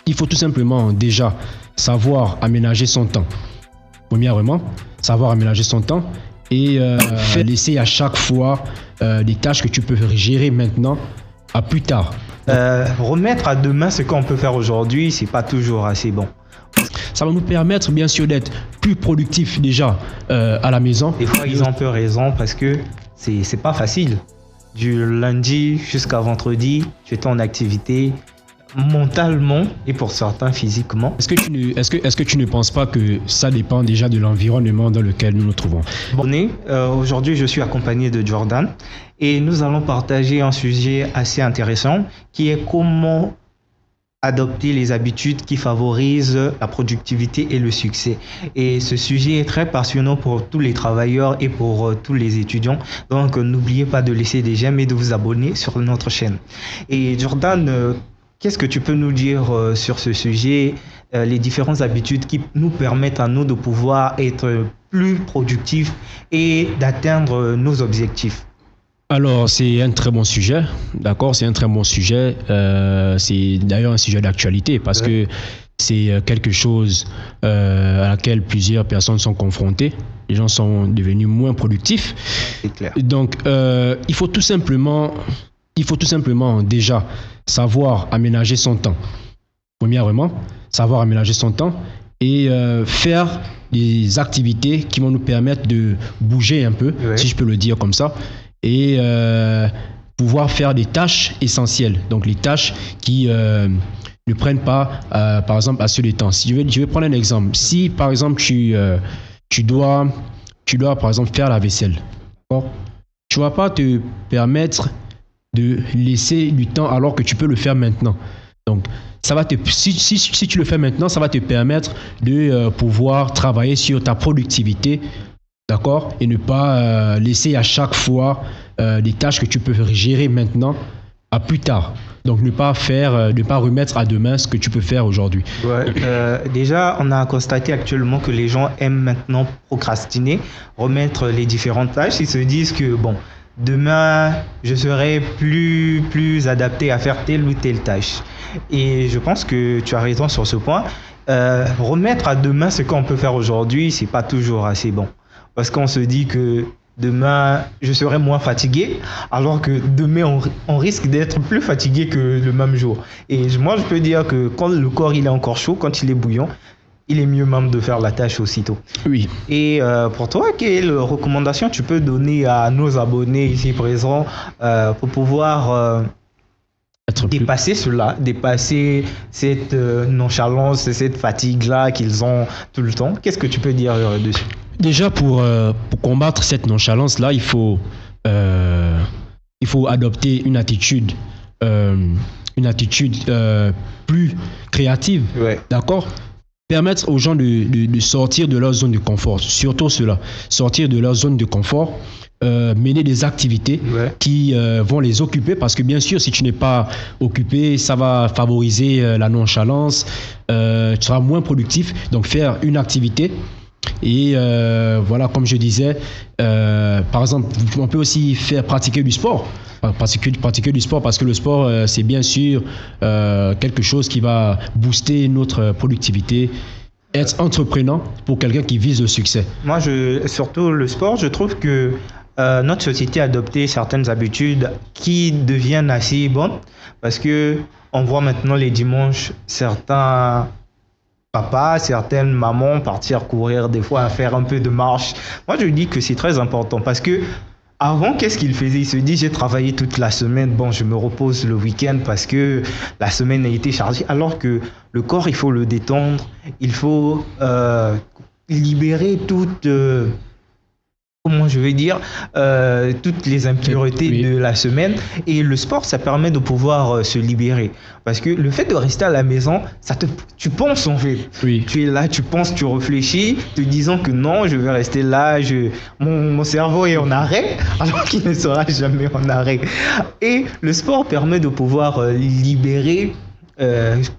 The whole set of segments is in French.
il faut tout simplement déjà savoir aménager son temps. Premièrement, savoir aménager son temps et laisser à chaque fois des tâches que tu peux gérer maintenant à plus tard. Remettre à demain ce qu'on peut faire aujourd'hui, c'est pas toujours assez bon. Ça va nous permettre bien sûr d'être plus productifs déjà à la maison. Des fois, ils ont un peu raison parce que c'est pas facile. Du lundi jusqu'à vendredi, tu es en activité mentalement et pour certains physiquement. Est-ce que tu ne penses pas que ça dépend déjà de l'environnement dans lequel nous nous trouvons? Aujourd'hui, je suis accompagné de Jordan et nous allons partager un sujet assez intéressant qui est comment adopter les habitudes qui favorisent la productivité et le succès. Et ce sujet est très passionnant pour tous les travailleurs et pour tous les étudiants. Donc, n'oubliez pas de laisser des j'aime et de vous abonner sur notre chaîne. Et Jordan, qu'est-ce que tu peux nous dire sur ce sujet, les différentes habitudes qui nous permettent à nous de pouvoir être plus productifs et d'atteindre nos objectifs? Alors, c'est un très bon sujet, d'accord? C'est un très bon sujet. C'est d'ailleurs un sujet d'actualité parce que c'est quelque chose à laquelle plusieurs personnes sont confrontées. Les gens sont devenus moins productifs. C'est clair. Donc, il faut tout simplement déjà savoir aménager son temps. Premièrement, savoir aménager son temps et faire des activités qui vont nous permettre de bouger un peu, si je peux le dire comme ça, et pouvoir faire des tâches essentielles. Donc les tâches qui ne prennent pas, par exemple, assez de temps. Si je vais prendre un exemple. Si, par exemple, tu dois, par exemple, faire la vaisselle, d'accord? Tu ne vas pas te permettre de laisser du temps alors que tu peux le faire maintenant. Donc, si tu le fais maintenant, ça va te permettre de pouvoir travailler sur ta productivité, d'accord? Et ne pas laisser à chaque fois des tâches que tu peux gérer maintenant à plus tard. Donc, ne pas remettre à demain ce que tu peux faire aujourd'hui. Déjà, on a constaté actuellement que les gens aiment maintenant procrastiner, remettre les différentes tâches. Ils se disent que, bon, demain, je serai plus adapté à faire telle ou telle tâche. Et je pense que tu as raison sur ce point. Remettre à demain ce qu'on peut faire aujourd'hui, c'est pas toujours assez bon. Parce qu'on se dit que demain, je serai moins fatigué, alors que demain, on risque d'être plus fatigué que le même jour. Et moi, je peux dire que quand le corps il est encore chaud, quand il est bouillant, il est mieux même de faire la tâche aussitôt. Oui. Et pour toi, quelle recommandation tu peux donner à nos abonnés ici présents pour pouvoir dépasser cela, dépasser cette nonchalance, cette fatigue-là qu'ils ont tout le temps? Qu'est-ce que tu peux dire dessus? Déjà, pour combattre cette nonchalance-là, il faut adopter une attitude plus créative, d'accord? Permettre aux gens de sortir de leur zone de confort, surtout cela, sortir de leur zone de confort, mener des activités qui vont les occuper, parce que bien sûr, si tu n'es pas occupé, ça va favoriser la nonchalance, tu seras moins productif. Donc faire une activité et voilà, comme je disais, par exemple, on peut aussi pratiquer du sport. Pratiquer du sport, parce que le sport, c'est bien sûr quelque chose qui va booster notre productivité. Être entreprenant pour quelqu'un qui vise le succès. Moi, surtout le sport, je trouve que notre société a adopté certaines habitudes qui deviennent assez bonnes, parce que on voit maintenant les dimanches certains papas, certaines mamans partir courir, des fois à faire un peu de marche. Moi, je dis que c'est très important, parce que avant, qu'est-ce qu'il faisait? Il se dit, j'ai travaillé toute la semaine, bon, je me repose le week-end parce que la semaine a été chargée. Alors que le corps, il faut le détendre, il faut libérer toute... comment je vais dire, toutes les impuretés de la semaine. Et le sport, ça permet de pouvoir se libérer. Parce que le fait de rester à la maison, tu penses en fait. Oui. Tu es là, tu penses, tu réfléchis, te disant que non, je vais rester là, mon cerveau est en arrêt, alors qu'il ne sera jamais en arrêt. Et le sport permet de pouvoir libérer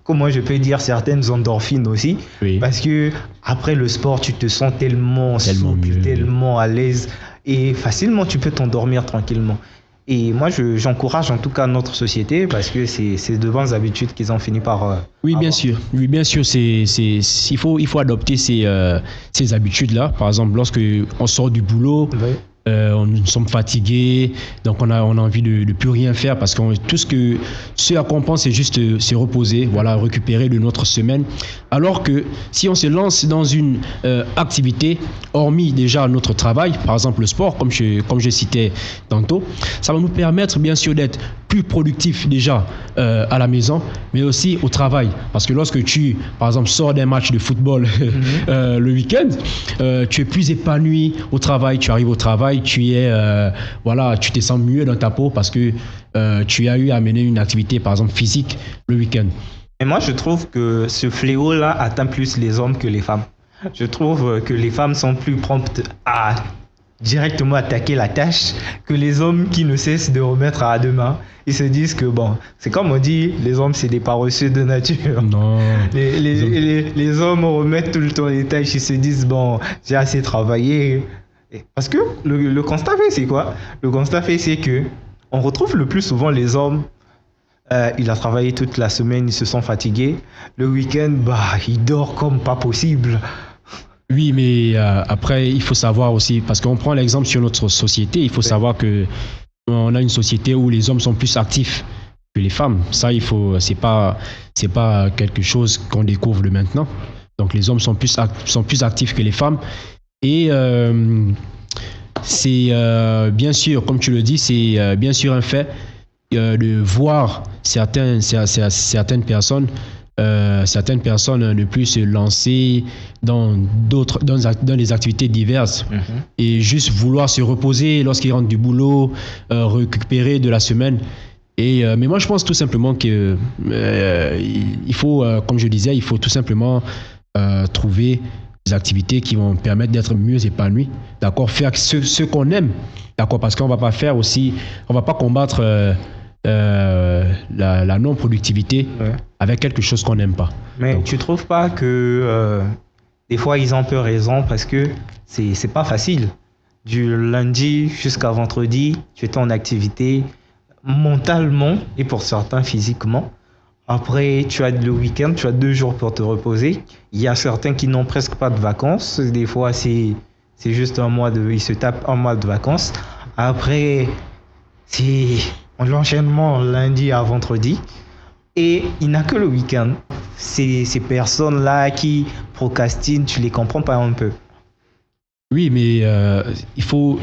comment je peux dire, certaines endorphines aussi, parce que après le sport tu te sens tellement souple, tellement à l'aise, et facilement tu peux t'endormir tranquillement. Et moi, j'encourage en tout cas notre société parce que c'est de bonnes habitudes qu'ils ont fini par Oui, bien avoir. sûr. Oui, bien sûr. Il faut adopter ces habitudes-là. Par exemple, lorsque on sort du boulot, Oui. nous sommes fatigués, donc on a envie de plus rien faire parce que ce à quoi on pense, c'est juste se reposer, voilà, récupérer de notre semaine. Alors que si on se lance dans une activité, hormis déjà notre travail, par exemple le sport, comme je citais tantôt, ça va nous permettre bien sûr d'être plus productif déjà à la maison, mais aussi au travail. Parce que lorsque tu, par exemple, sors d'un match de football le week-end, tu es plus épanoui au travail, tu arrives au travail, voilà, tu te sens mieux dans ta peau parce que tu as eu à mener une activité, par exemple, physique le week-end. Et moi, je trouve que ce fléau-là atteint plus les hommes que les femmes. Je trouve que les femmes sont plus promptes à directement attaquer la tâche que les hommes qui ne cessent de remettre à demain. Ils se disent que, bon, c'est comme on dit, les hommes, c'est des paresseux de nature. Non. Les hommes remettent tout le temps les tâches, ils se disent, bon, j'ai assez travaillé. Parce que le constat fait, c'est quoi? Le constat fait, c'est que on retrouve le plus souvent les hommes. Il a travaillé toute la semaine, ils se sont fatigués. Le week-end, bah, il dort comme pas possible. Oui, mais après, il faut savoir aussi, parce qu'on prend l'exemple sur notre société, il faut savoir que on a une société où les hommes sont plus actifs que les femmes. Ça, c'est pas quelque chose qu'on découvre de maintenant. Donc, les hommes sont plus actifs que les femmes. Et c'est bien sûr, comme tu le dis, c'est bien sûr un fait de voir certaines personnes ne plus se lancer dans des activités diverses et juste vouloir se reposer lorsqu'ils rentrent du boulot, récupérer de la semaine. Mais moi, je pense tout simplement que il faut, comme je disais, il faut tout simplement trouver des activités qui vont permettre d'être mieux épanouis, d'accord, faire ce qu'on aime, d'accord, parce qu'on va pas combattre la non-productivité avec quelque chose qu'on n'aime pas. Mais Donc, tu trouves pas que des fois ils ont un peu raison parce que c'est pas facile. Du lundi jusqu'à vendredi, tu es en activité mentalement et pour certains physiquement. Après, tu as le week-end, tu as 2 jours pour te reposer. Il y a certains qui n'ont presque pas de vacances. Des fois, c'est juste ils se tapent un mois de vacances. Après, c'est l'enchaînement lundi à vendredi. Et il n'a que le week-end. Ces personnes-là qui procrastinent, tu les comprends pas un peu. oui, mais il faut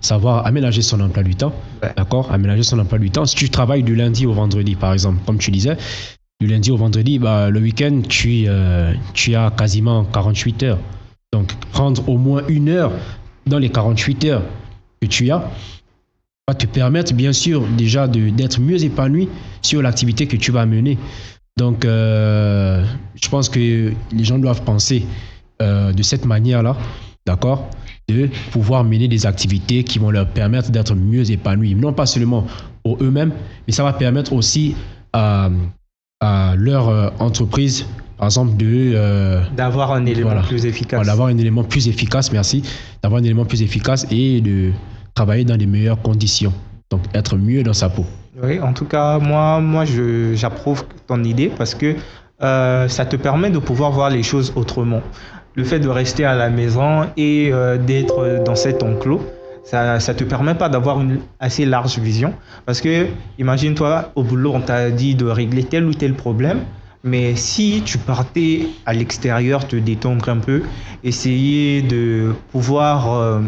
savoir aménager son emploi du temps, Ouais. d'accord, aménager son emploi du temps. Si tu travailles du lundi au vendredi, par exemple, comme tu disais, du lundi au vendredi, bah, le week-end, tu as quasiment 48 heures. Donc, prendre au moins 1 heure dans les 48 heures que tu as va te permettre, bien sûr, déjà d'être mieux épanoui sur l'activité que tu vas mener. Donc, je pense que les gens doivent penser de cette manière-là, d'accord, de pouvoir mener des activités qui vont leur permettre d'être mieux épanouis, non pas seulement pour eux-mêmes, mais ça va permettre aussi à leur entreprise, par exemple, D'avoir un élément voilà, plus efficace. d'avoir un élément plus efficace, merci, d'avoir un élément plus efficace et de travailler dans des meilleures conditions, donc être mieux dans sa peau. Oui, en tout cas, moi j'approuve ton idée parce que ça te permet de pouvoir voir les choses autrement. Le fait de rester à la maison et d'être dans cet enclos, ça te permet pas d'avoir une assez large vision. Parce que, imagine-toi, au boulot, on t'a dit de régler tel ou tel problème. Mais si tu partais à l'extérieur, te détendre un peu, essayer de pouvoir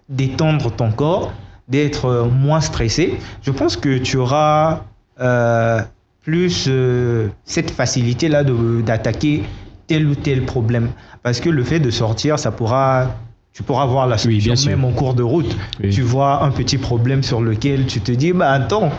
détendre ton corps, d'être moins stressé, je pense que tu auras plus cette facilité-là d'attaquer tel ou tel problème. Parce que le fait de sortir, tu pourras voir la Oui, bien solution sûr. même en cours de route. Oui. Tu vois un petit problème sur lequel tu te dis, bah attends,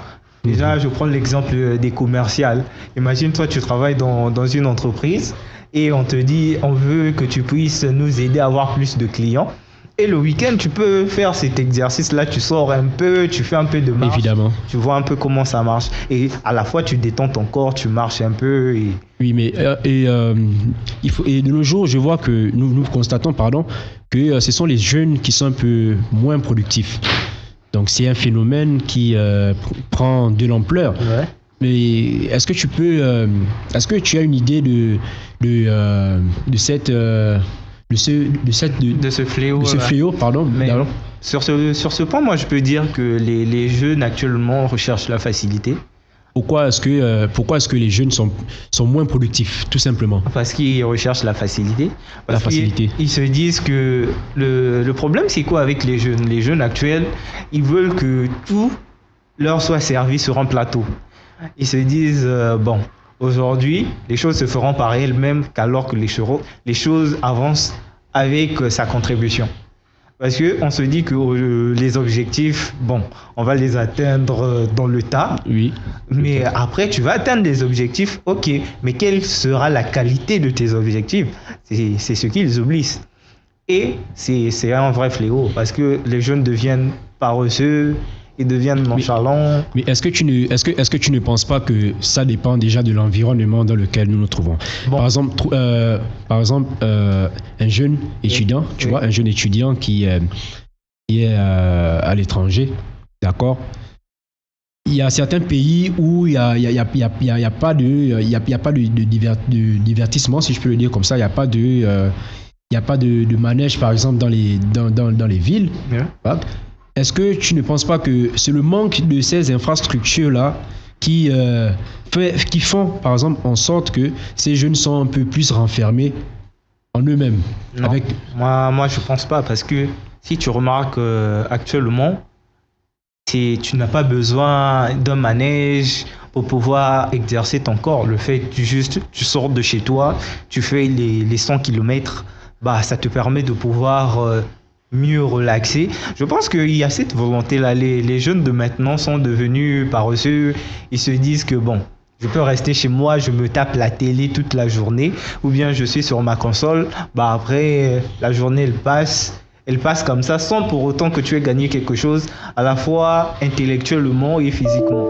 déjà je prends l'exemple des commerciales. Imagine toi, tu travailles dans une entreprise et on te dit, on veut que tu puisses nous aider à avoir plus de clients. Et le week-end, tu peux faire cet exercice-là, tu sors un peu, tu fais un peu de marche. Évidemment. Tu vois un peu comment ça marche. Et à la fois, tu détends ton corps, tu marches un peu. Et Oui, mais et de nos jours, je vois que nous constatons, pardon, que ce sont les jeunes qui sont un peu moins productifs. Donc c'est un phénomène qui prend de l'ampleur. Ouais. Mais est-ce que tu as une idée de Ce fléau. ce là. fléau, pardon, Mais pardon. sur ce point, moi, je peux dire que les jeunes actuellement recherchent la facilité Pourquoi est-ce que les jeunes sont moins productifs, tout simplement? parce qu'ils recherchent la facilité. La facilité. Ils se disent que le problème, c'est quoi avec les jeunes? Les jeunes actuels, ils veulent que tout leur soit servi sur un plateau. Ils se disent, bon, aujourd'hui, les choses se feront par elles-mêmes qu'alors que les choses avancent avec sa contribution. Parce qu'on se dit que les objectifs, bon, on va les atteindre dans le tas, Oui. mais après, tu vas atteindre des objectifs, ok, mais quelle sera la qualité de tes objectifs? C'est ce qu'ils oublient. Et c'est un vrai fléau, parce que les jeunes deviennent paresseux, ils deviennent nonchalants. Mais est-ce que tu ne penses pas que ça dépend déjà de l'environnement dans lequel nous nous trouvons? Bon. Par exemple, un jeune étudiant, tu Oui. vois, un jeune étudiant qui est à l'étranger, d'accord? Il y a certains pays où il y a pas de divertissement, si je peux le dire comme ça. Il y a pas de manège, par exemple, dans les villes. Ouais. Voilà. Est-ce que tu ne penses pas que c'est le manque de ces infrastructures-là qui font, par exemple, en sorte que ces jeunes sont un peu plus renfermés en eux-mêmes? Non. Avec... Moi, je pense pas, parce que si tu remarques actuellement, tu n'as pas besoin d'un manège pour pouvoir exercer ton corps. Le fait que tu sors de chez toi, tu fais les 100 km, bah, ça te permet de pouvoir mieux relaxer. Je pense qu'il y a cette volonté-là. Les jeunes de maintenant sont devenus paresseux. Ils se disent que bon, je peux rester chez moi, je me tape la télé toute la journée, ou bien je suis sur ma console. Bah après, la journée elle passe comme ça, sans pour autant que tu aies gagné quelque chose, à la fois intellectuellement et physiquement.